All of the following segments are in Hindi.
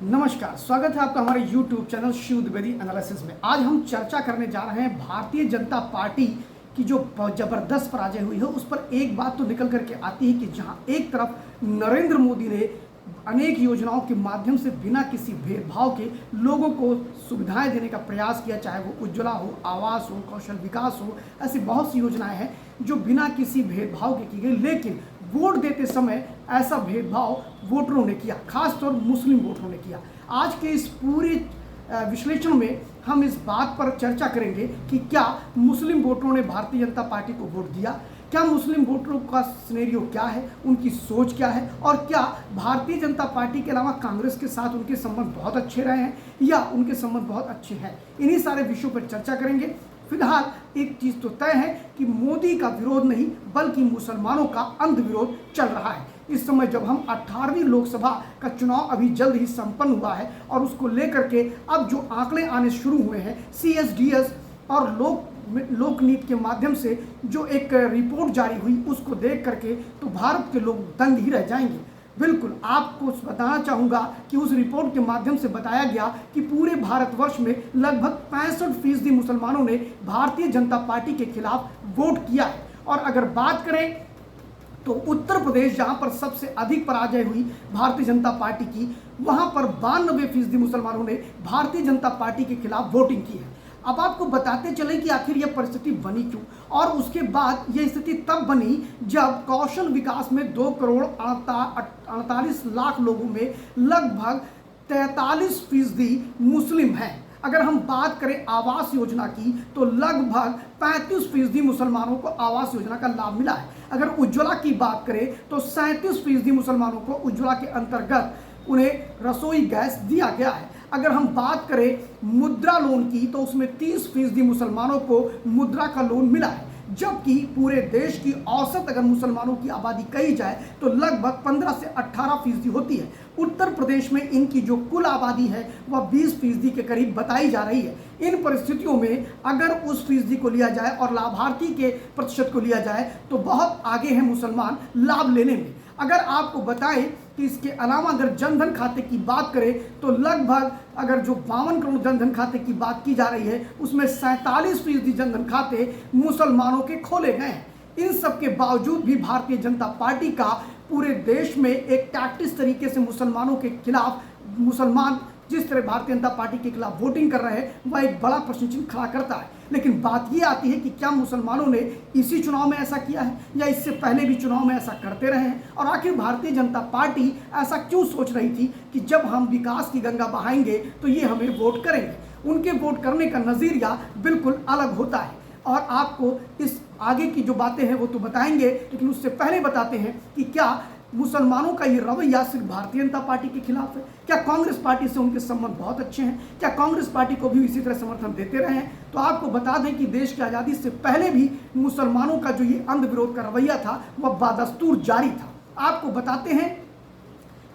नमस्कार, स्वागत है आपका हमारे YouTube channel Shiv Dwivedi analysis में। आज हम चर्चा करने जा रहे हैं भारतीय जनता पार्टी की जो जबरदस्त पराजय हुई है उस पर। एक बात तो निकल करके आती है कि जहां एक तरफ नरेंद्र मोदी ने अनेक योजनाओं के माध्यम से बिना किसी भेदभाव के लोगों को सुविधाएं देने का प्रयास किया, चाहे वो उज्ज्वला हो, आवास हो, कौशल विकास हो, ऐसी बहुत सी योजनाएं हैं जो बिना किसी भेदभाव के की गई। लेकिन वोट देते समय ऐसा भेदभाव वोटरों ने किया, खासतौर मुस्लिम वोटरों ने किया। आज के इस पूरे विश्लेषण में हम इस बात पर चर्चा करेंगे कि क्या मुस्लिम वोटरों ने भारतीय जनता पार्टी को वोट दिया, क्या मुस्लिम वोटरों का सिनेरियो क्या है, उनकी सोच क्या है, और क्या भारतीय जनता पार्टी के अलावा कांग्रेस के साथ उनके संबंध बहुत अच्छे रहे हैं या उनके संबंध बहुत अच्छे हैं। इन्हीं सारे विषयों पर चर्चा करेंगे। फिलहाल एक चीज़ तो तय है कि मोदी का विरोध नहीं बल्कि मुसलमानों का अंध विरोध चल रहा है। इस समय जब हम 18वीं लोकसभा का चुनाव अभी जल्द ही संपन्न हुआ है और उसको लेकर के अब जो आंकड़े आने शुरू हुए हैं, CSDS और लोकनीति के माध्यम से जो एक रिपोर्ट जारी हुई उसको देख करके तो भारत के लोग दंग ही रह जाएंगे। बिल्कुल आपको बताना चाहूँगा कि उस रिपोर्ट के माध्यम से बताया गया कि पूरे भारतवर्ष में लगभग 65% मुसलमानों ने भारतीय जनता पार्टी के खिलाफ वोट किया है। और अगर बात करें तो उत्तर प्रदेश, जहां पर सबसे अधिक पराजय हुई भारतीय जनता पार्टी की, वहां पर 92% मुसलमानों ने भारतीय जनता पार्टी के खिलाफ वोटिंग की है। अब आपको बताते चले कि आखिर यह परिस्थिति बनी क्यों, और उसके बाद यह स्थिति तब बनी जब कौशल विकास में 2,48,00,000 लोगों में लगभग 43% मुस्लिम हैं। अगर हम बात करें आवास योजना की तो लगभग 35% मुसलमानों को आवास योजना का लाभ मिला है। अगर उज्ज्वला की बात करें तो 37% मुसलमानों को उज्ज्वला के अंतर्गत उन्हें रसोई गैस दिया गया है। अगर हम बात करें मुद्रा लोन की तो उसमें 30% मुसलमानों को मुद्रा का लोन मिला है, जबकि पूरे देश की औसत अगर मुसलमानों की आबादी कही जाए तो लगभग 15 से 18% होती है। उत्तर प्रदेश में इनकी जो कुल आबादी है वह 20% के करीब बताई जा रही है। इन परिस्थितियों में अगर उस फीसदी को लिया जाए और लाभार्थी के प्रतिशत को लिया जाए तो बहुत आगे हैं मुसलमान लाभ लेने में। अगर आपको बताएं कि इसके अलावा अगर जनधन खाते की बात करें तो लगभग अगर जो 52 करोड़ जनधन खाते की बात की जा रही है उसमें 47% जनधन खाते मुसलमानों के खोले गए हैं। इन सब के बावजूद भी भारतीय जनता पार्टी का पूरे देश में एक टैक्टिस तरीके से मुसलमानों के खिलाफ, मुसलमान जिस तरह भारतीय जनता पार्टी के खिलाफ वोटिंग कर रहे हैं वह एक बड़ा प्रश्न चिन्ह खड़ा करता है। लेकिन बात यह आती है कि क्या मुसलमानों ने इसी चुनाव में ऐसा किया है या इससे पहले भी चुनाव में ऐसा करते रहे हैं, और आखिर भारतीय जनता पार्टी ऐसा क्यों सोच रही थी कि जब हम विकास की गंगा बहाएंगे तो ये हमें वोट करेंगे। उनके वोट करने का नज़रिया बिल्कुल अलग होता है और आपको इस आगे की जो बातें हैं वो तो बताएंगे, लेकिन उससे पहले बताते हैं कि क्या मुसलमानों का ये रवैया सिर्फ भारतीय जनता पार्टी के खिलाफ है, क्या कांग्रेस पार्टी से उनके संबंध बहुत अच्छे हैं, क्या कांग्रेस पार्टी को भी इसी तरह समर्थन देते रहे हैं। तो आपको बता दें कि देश की आज़ादी से पहले भी मुसलमानों का जो ये अंध विरोध का रवैया था वह बादस्तूर जारी था। आपको बताते हैं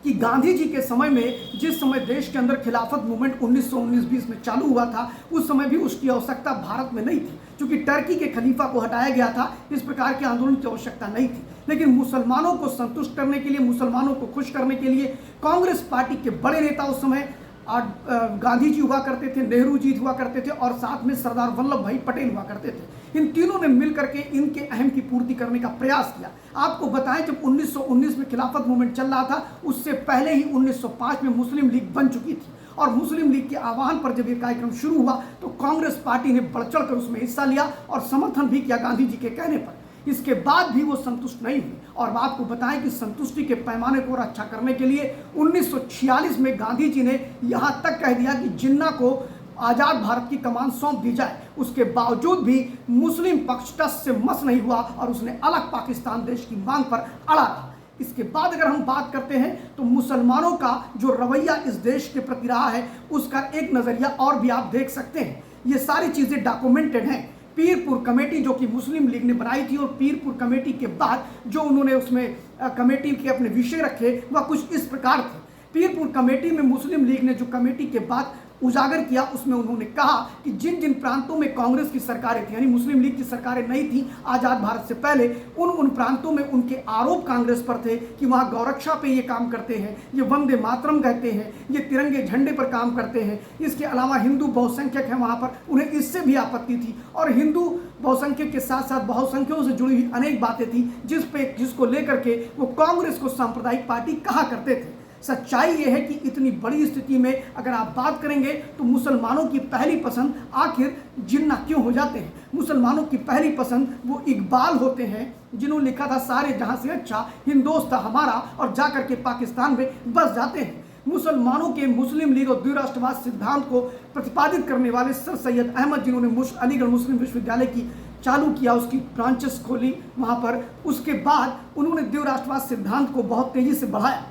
कि गांधी जी के समय में, जिस समय देश के अंदर खिलाफत मूवमेंट 1919-20 में चालू हुआ था, उस समय भी उसकी आवश्यकता भारत में नहीं थी, क्योंकि टर्की के खलीफा को हटाया गया था। इस प्रकार के आंदोलन की आवश्यकता नहीं थी। लेकिन मुसलमानों को संतुष्ट करने के लिए, मुसलमानों को खुश करने के लिए कांग्रेस पार्टी के बड़े नेता उस समय गांधी जी हुआ करते थे, नेहरू जी हुआ करते थे और साथ में सरदार वल्लभ भाई पटेल हुआ करते थे। इन तीनों ने मिलकर के इनके अहम की पूर्ति करने का प्रयास किया। आपको बताएं जब 1919 में खिलाफत मूवमेंट चल रहा था उससे पहले ही 1905 में मुस्लिम लीग बन चुकी थी, और मुस्लिम लीग के आह्वान पर जब ये कार्यक्रम शुरू हुआ तो कांग्रेस पार्टी ने बढ़ चढ़ कर उसमें हिस्सा लिया और समर्थन भी किया गांधी जी के कहने पर। इसके बाद भी वो संतुष्ट नहीं हुई, और आपको बताएं कि संतुष्टि के पैमाने को और अच्छा करने के लिए 1946 में गांधी जी ने यहां तक कह दिया कि जिन्ना को आज़ाद भारत की कमान सौंप दी जाए। उसके बावजूद भी मुस्लिम पक्ष टस से मस नहीं हुआ और उसने अलग पाकिस्तान देश की मांग पर अड़ा रहा। इसके बाद अगर हम बात करते हैं तो मुसलमानों का जो रवैया इस देश के प्रति रहा है उसका एक नज़रिया और भी आप देख सकते हैं। ये सारी चीज़ें डॉक्यूमेंटेड हैं। पीरपुर कमेटी जो कि मुस्लिम लीग ने बनाई थी, और पीरपुर कमेटी के बाद जो उन्होंने उसमें कमेटी के अपने विषय रखे वह कुछ इस प्रकार थे। पीरपुर कमेटी में मुस्लिम लीग ने जो कमेटी के बाद उजागर किया, उसमें उन्होंने कहा कि जिन जिन प्रांतों में कांग्रेस की सरकारें थी, यानी मुस्लिम लीग की सरकारें नहीं थी आज़ाद भारत से पहले, उन प्रांतों में उनके आरोप कांग्रेस पर थे कि वहाँ गौरक्षा पे ये काम करते हैं, ये वंदे मातरम कहते हैं, ये तिरंगे झंडे पर काम करते हैं। इसके अलावा हिंदू बहुसंख्यक हैं वहाँ पर, उन्हें इससे भी आपत्ति थी। और हिंदू बहुसंख्यक के साथ साथ बहुसंख्यकों से जुड़ी हुई अनेक बातें थी जिसको लेकर के वो कांग्रेस को सांप्रदायिक पार्टी कहा करते थे। सच्चाई यह है कि इतनी बड़ी स्थिति में अगर आप बात करेंगे तो मुसलमानों की पहली पसंद आखिर जिन्ना क्यों हो जाते हैं? मुसलमानों की पहली पसंद वो इकबाल होते हैं जिन्होंने लिखा था सारे जहां से अच्छा हिंदोस्तां हमारा, और जाकर के पाकिस्तान में बस जाते हैं। मुसलमानों के मुस्लिम लीग और द्विराष्ट्रवाद सिद्धांत को प्रतिपादित करने वाले सर सैयद अहमद, जिन्होंने अलीगढ़ मुस्लिम विश्वविद्यालय की चालू किया, उसकी ब्रांचेस खोली वहाँ पर, उसके बाद उन्होंने द्विराष्ट्रवाद सिद्धांत को बहुत तेज़ी से बढ़ाया।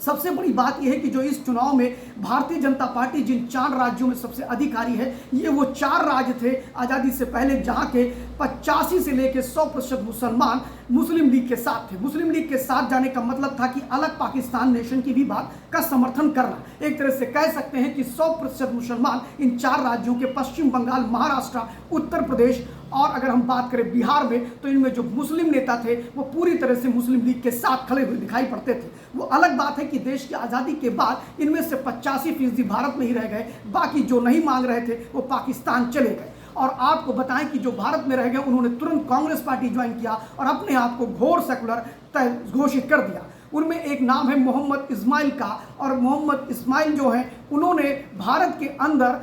सबसे बड़ी बात यह है कि जो इस चुनाव में भारतीय जनता पार्टी जिन 4 राज्यों में सबसे अधिक आ रही है, ये वो 4 राज्य थे आज़ादी से पहले जहां के 85 से लेकर 100% मुसलमान मुस्लिम लीग के साथ थे। मुस्लिम लीग के साथ जाने का मतलब था कि अलग पाकिस्तान नेशन की भी बात का समर्थन करना। एक तरह से कह सकते हैं कि 100% मुसलमान इन 4 राज्यों के पश्चिम बंगाल, महाराष्ट्र, उत्तर प्रदेश और अगर हम बात करें बिहार में, तो इनमें जो मुस्लिम नेता थे वो पूरी तरह से मुस्लिम लीग के साथ खड़े हुए दिखाई पड़ते थे। वो अलग बात है कि देश की आज़ादी के बाद इनमें से 85% भारत में ही रह गए, बाकी जो नहीं मांग रहे थे वो पाकिस्तान चले गए। और आपको बताएं कि जो भारत में रह गए उन्होंने तुरंत कांग्रेस पार्टी ज्वाइन किया और अपने आप को घोर सेकुलर घोषित कर दिया। उनमें एक नाम है मोहम्मद इस्माइल का, और मोहम्मद इस्माइल जो है उन्होंने भारत के अंदर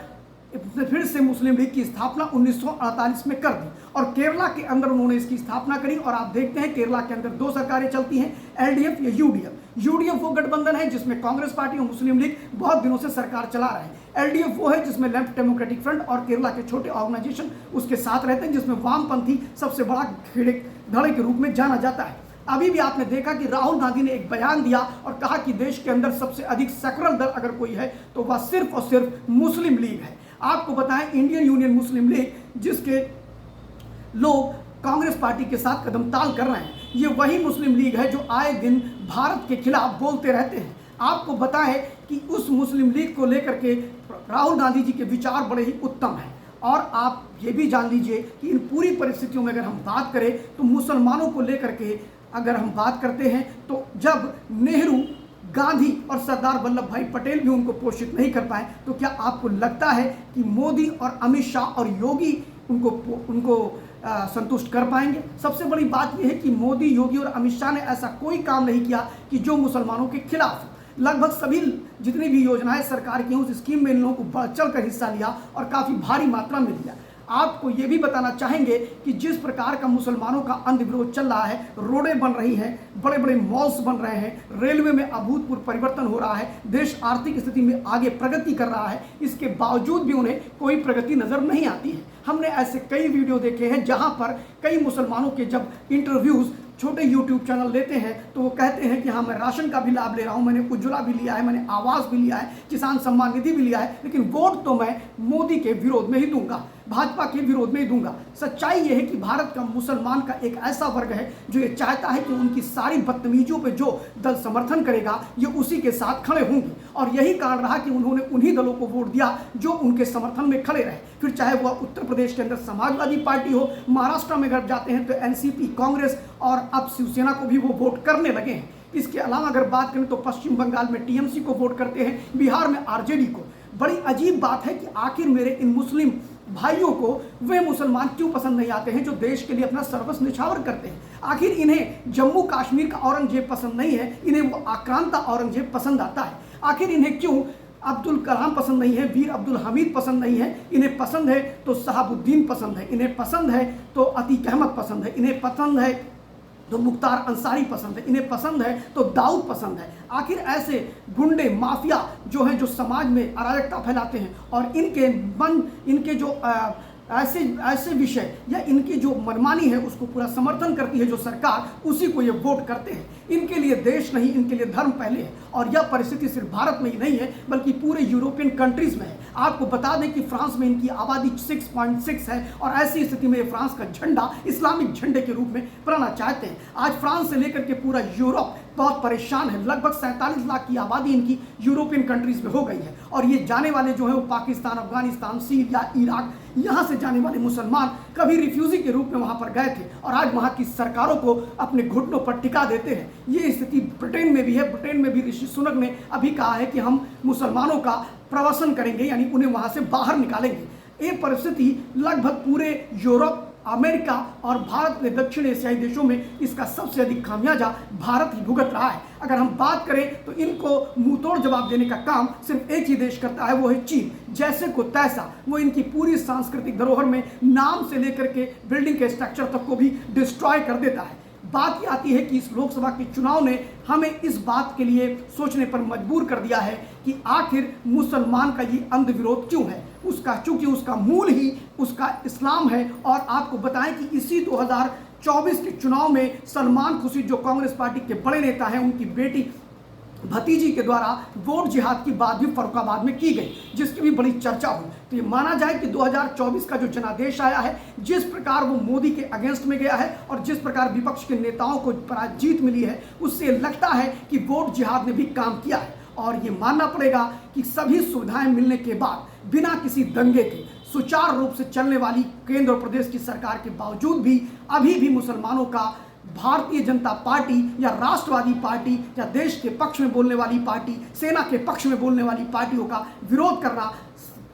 फिर से मुस्लिम लीग की स्थापना 1948 में कर दी और केरला के अंदर उन्होंने इसकी स्थापना करी। और आप देखते हैं केरला के अंदर 2 सरकारें चलती हैं, एलडीएफ या यूडीएफ। यूडीएफ वो गठबंधन है जिसमें कांग्रेस पार्टी और मुस्लिम लीग बहुत दिनों से सरकार चला रहे हैं। एलडीएफ वो है जिसमें लेफ्ट डेमोक्रेटिक फ्रंट और केरला के छोटे ऑर्गेनाइजेशन उसके साथ रहते हैं, जिसमें वामपंथी सबसे बड़ा धड़े के रूप में जाना जाता है। अभी भी आपने देखा कि राहुल गांधी ने एक बयान दिया और कहा कि देश के अंदर सबसे अधिक सेकुलर दल अगर कोई है तो वह सिर्फ और सिर्फ मुस्लिम लीग है। आपको बताएं, इंडियन यूनियन मुस्लिम लीग जिसके लोग कांग्रेस पार्टी के साथ कदम ताल कर रहे हैं, ये वही मुस्लिम लीग है जो आए दिन भारत के खिलाफ बोलते रहते हैं। आपको बताएं कि उस मुस्लिम लीग को लेकर के राहुल गांधी जी के विचार बड़े ही उत्तम हैं। और आप ये भी जान लीजिए कि इन पूरी परिस्थितियों में अगर हम बात करें तो मुसलमानों को लेकर के अगर हम बात करते हैं तो जब नेहरू, गांधी और सरदार वल्लभ भाई पटेल भी उनको पोषित नहीं कर पाए, तो क्या आपको लगता है कि मोदी और अमित शाह और योगी उनको संतुष्ट कर पाएंगे? सबसे बड़ी बात यह है कि मोदी, योगी और अमित शाह ने ऐसा कोई काम नहीं किया कि जो मुसलमानों के खिलाफ हो। लगभग सभी जितनी भी योजनाएं सरकार की उस स्कीम में इन लोगों को बढ़ चढ़ कर हिस्सा लिया और काफ़ी भारी मात्रा में लिया। आपको ये भी बताना चाहेंगे कि जिस प्रकार का मुसलमानों का अंध विरोध चल रहा है, रोडें बन रही हैं, बड़े बड़े मॉल्स बन रहे हैं, रेलवे में अभूतपूर्व परिवर्तन हो रहा है, देश आर्थिक स्थिति में आगे प्रगति कर रहा है, इसके बावजूद भी उन्हें कोई प्रगति नज़र नहीं आती है। हमने ऐसे कई वीडियो देखे हैं जहां पर कई मुसलमानों के जब इंटरव्यूज़ छोटे यूट्यूब चैनल लेते हैं तो वो कहते हैं कि हाँ, मैं राशन का भी लाभ ले रहा हूँ, मैंने उज्ज्वला भी लिया है, मैंने आवास भी लिया है, किसान सम्मान निधि भी लिया है, लेकिन वोट तो मैं मोदी के विरोध में ही दूंगा, भाजपा के विरोध में ही दूंगा। सच्चाई ये है कि भारत का मुसलमान का एक ऐसा वर्ग है जो ये चाहता है कि उनकी सारी बदतमीजियों पे जो दल समर्थन करेगा ये उसी के साथ खड़े होंगे, और यही कारण रहा कि उन्होंने उन्हीं दलों को वोट दिया जो उनके समर्थन में खड़े रहे। फिर चाहे वह उत्तर प्रदेश के अंदर समाजवादी पार्टी हो, महाराष्ट्र में अगर जाते हैं तो एनसीपी, कांग्रेस और अब शिवसेना को भी वो वोट करने लगे हैं। इसके अलावा अगर बात करें तो पश्चिम बंगाल में टीएमसी को वोट करते हैं, बिहार में आरजेडी को। बड़ी अजीब बात है कि आखिर मेरे इन मुस्लिम भाइयों को वे मुसलमान क्यों पसंद नहीं आते हैं जो देश के लिए अपना सर्वस्व निछावर करते हैं। आखिर इन्हें जम्मू कश्मीर का औरंगजेब पसंद नहीं है, इन्हें वो आक्रांता औरंगजेब पसंद आता है। आखिर इन्हें क्यों अब्दुल कलाम पसंद नहीं है, वीर अब्दुल हमीद पसंद नहीं है? इन्हें पसंद है तो शहाबुद्दीन पसंद है, इन्हें पसंद है तो अतीक अहमद पसंद है, इन्हें पसंद है तो मुख्तार अंसारी पसंद है, इन्हें पसंद है तो दाऊद पसंद है। आखिर ऐसे गुंडे, माफिया जो हैं, जो समाज में अराजकता फैलाते हैं और इनके जो ऐसे विषय या इनकी जो मनमानी है उसको पूरा समर्थन करती है जो सरकार, उसी को ये वोट करते हैं। इनके लिए देश नहीं, इनके लिए धर्म पहले है। और यह परिस्थिति सिर्फ भारत में ही नहीं है बल्कि पूरे यूरोपियन कंट्रीज में है। आपको बता दें कि फ्रांस में इनकी आबादी 6.6 है और ऐसी स्थिति में फ्रांस का झंडा इस्लामिक झंडे के रूप में फहराना चाहते हैं। आज फ्रांस से लेकर के पूरा यूरोप बहुत परेशान है। लगभग 47 लाख की आबादी इनकी यूरोपियन कंट्रीज में हो गई है और ये जाने वाले जो है वो पाकिस्तान, अफगानिस्तान, सीरिया, इराक, यहाँ से जाने वाले मुसलमान कभी रिफ्यूजी के रूप में वहाँ पर गए थे और आज वहाँ की सरकारों को अपने घुटनों पर टिका देते हैं। ये स्थिति ब्रिटेन में भी है। ब्रिटेन में भी ऋषि सुनक ने अभी कहा है कि हम मुसलमानों का प्रवसन करेंगे, यानी उन्हें वहाँ से बाहर निकालेंगे। ये परिस्थिति लगभग पूरे यूरोप, अमेरिका और भारत के दक्षिण एशियाई देशों में इसका सबसे अधिक खामियाजा भारत ही भुगत रहा है। अगर हम बात करें तो इनको मुंहतोड़ जवाब देने का काम सिर्फ एक ही देश करता है, वो है चीन। जैसे को तैसा वो इनकी पूरी सांस्कृतिक धरोहर में नाम से लेकर के बिल्डिंग के स्ट्रक्चर तक को भी डिस्ट्रॉय कर देता है। बात यह आती है कि इस लोकसभा के चुनाव ने हमें इस बात के लिए सोचने पर मजबूर कर दिया है कि आखिर मुसलमान का ये अंध विरोध क्यों है। चूंकि उसका मूल ही उसका इस्लाम है। और आपको बताएं कि इसी 2024 के चुनाव में सलमान खुर्शीद जो कांग्रेस पार्टी के बड़े नेता हैं, उनकी बेटी भतीजी के द्वारा वोट जिहाद की बात भी फरुखाबाद में की गई, जिसकी भी बड़ी चर्चा हुई। तो ये माना जाए कि 2024 का जो जनादेश आया है, जिस प्रकार वो मोदी के अगेंस्ट में गया है और जिस प्रकार विपक्ष के नेताओं को जीत मिली है, उससे लगता है कि वोट जिहाद ने भी काम किया है। और ये मानना पड़ेगा कि सभी सुविधाएं मिलने के बाद बिना किसी दंगे के सुचारू रूप से चलने वाली केंद्र और प्रदेश की सरकार के बावजूद भी अभी भी मुसलमानों का भारतीय जनता पार्टी या राष्ट्रवादी पार्टी या देश के पक्ष में बोलने वाली पार्टी, सेना के पक्ष में बोलने वाली पार्टियों का विरोध करना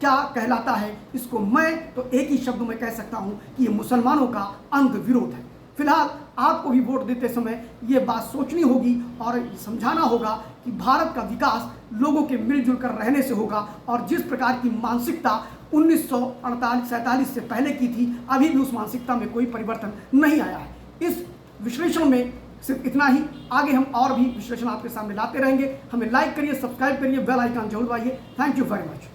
क्या कहलाता है, इसको मैं तो एक ही शब्द में कह सकता हूं कि ये मुसलमानों का अंध विरोध है। फिलहाल आपको भी वोट देते समय ये बात सोचनी होगी और समझाना होगा कि भारत का विकास लोगों के मिलजुल कर रहने से होगा। और जिस प्रकार की मानसिकता 1947 से पहले की थी, अभी भी उस मानसिकता में कोई परिवर्तन नहीं आया है। इस विश्लेषण में सिर्फ इतना ही। आगे हम और भी विश्लेषण आपके सामने लाते रहेंगे। हमें लाइक करिए, सब्सक्राइब करिए, बेल आइकन जरूर दबाइए। Thank you very much.